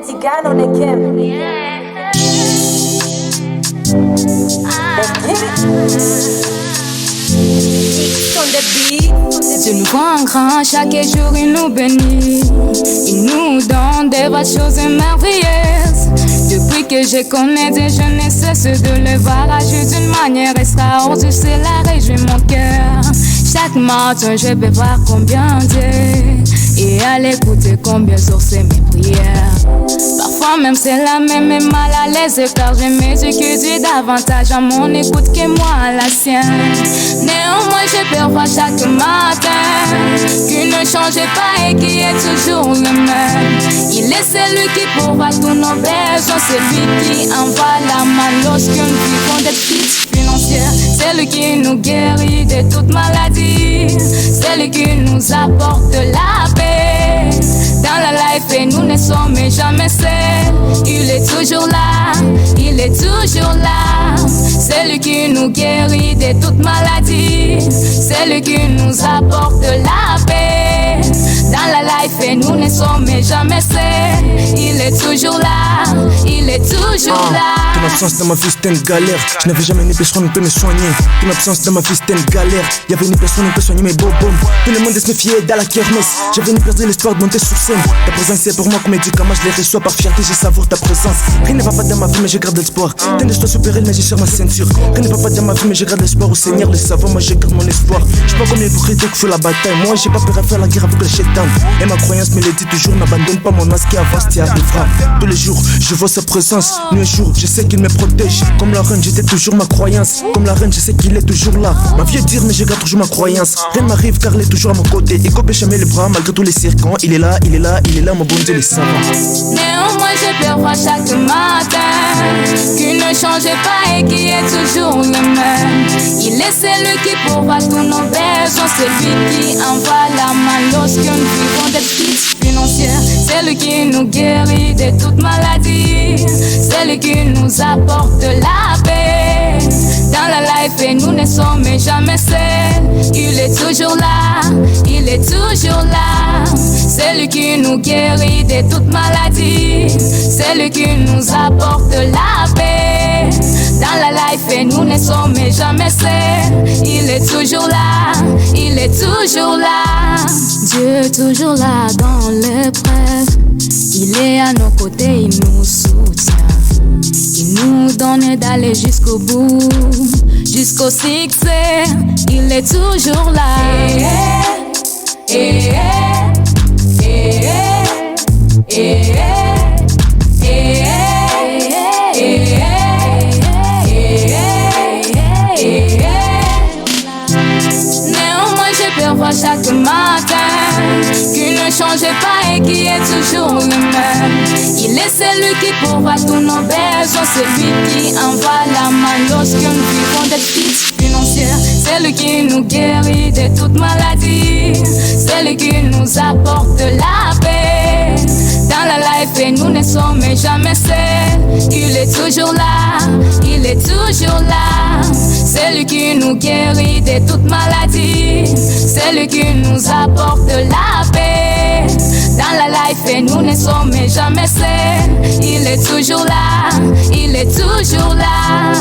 Tigano de Kim. Dieu nous rend grand, chaque jour il nous bénit. Il nous donne des vraies choses merveilleuses. Depuis que je connais Dieu, je ne cesse de le voir agir d'une manière extraordinaire. Cela réjouit mon cœur. Chaque matin je peux voir combien Dieu et à l'écouter combien source mes prières. Parfois même c'est la même et mal à l'aise, car je mesure que Dieu davantage à mon écoute que moi à la sienne. Néanmoins je perçois chaque matin qu'il ne change pas et qui est toujours le même. Il est celui qui pourvoit tous nos besoins, celui qui envoie la main lorsque nous vivons des crises financières. C'est lui qui nous guérit de toute maladie, c'est lui qui nous apporte la paix dans la life et nous ne sommes jamais seuls. Il est toujours là, il est toujours là. C'est lui qui nous guérit de toute maladie, c'est lui qui nous apporte la paix dans la life et nous ne sommes jamais seuls. Il est toujours là, il est toujours là. Ton absence dans ma vie c'était une galère. Je n'avais jamais une personne qui peut me soigner. Ton absence dans ma vie c'était une galère. Y'avait une personne qui peut soigner mes bobos. Tout le monde se méfiait dans la kermesse. J'avais une perdu l'espoir de monter sur scène. Ta présence est pour moi comme médicament. Je les reçois par fierté, je savoure ta présence. Rien ne va pas dans ma vie mais je garde l'espoir. T'es de toi super mais j'ai sur ma ceinture. Rien ne va pas dans ma vie mais je garde l'espoir au Seigneur. Le savant moi je garde mon espoir. J'suis pas comme les hypocrites qui font la bataille. Moi j'ai pas peur à faire la guerre avec le chétan. Et ma croyance me le dit toujours. N'abandonne pas mon masque qui avance, t'y arriveras. Tous les jours je vois sa présence. Nuit et jour je sais qu'il me protège. Comme la reine j'étais toujours ma croyance. Comme la reine je sais qu'il est toujours là. Ma vie est dire mais je garde toujours ma croyance. Rien m'arrive car il est toujours à mon côté. Il coupe jamais les bras malgré tous les circons. Il est là, il est là, il est là, mon bon Dieu les savants. Néanmoins je perçois chaque matin qu'il ne change pas et qui est toujours le même. Il est celui qui pourvoit tous nos besoins, celui qui envoie la main lorsque nous vivons des crises financières. C'est lui qui nous guérit de toute maladie, c'est lui qui nous apporte la paix dans la life et nous ne sommes jamais seuls. Il est toujours là, il est toujours là. C'est lui qui nous guérit de toute maladie, c'est lui qui nous apporte la paix dans la life et nous ne sommes jamais seuls. Il est toujours là, il est toujours là. Dieu est toujours là dans l'épreuve. Il est à nos côtés, il nous soutient. Il nous donne d'aller jusqu'au bout, jusqu'au succès. Il est toujours là. Néanmoins je perçois chaque matin qu'il ne change pas et qui est toujours le même. Il est celui qui pourvoit tous nos besoins, celui qui envoie la main lorsque nous vivons des crises financières. C'est lui qui nous guérit de toute maladie, c'est lui qui nous apporte la paix dans la life et nous ne sommes jamais seuls. Il est toujours là, il est toujours là. C'est lui qui nous guérit de toute maladie, c'est lui qui nous apporte la paix dans la life et nous ne sommes jamais seuls. Il est toujours là, il est toujours là.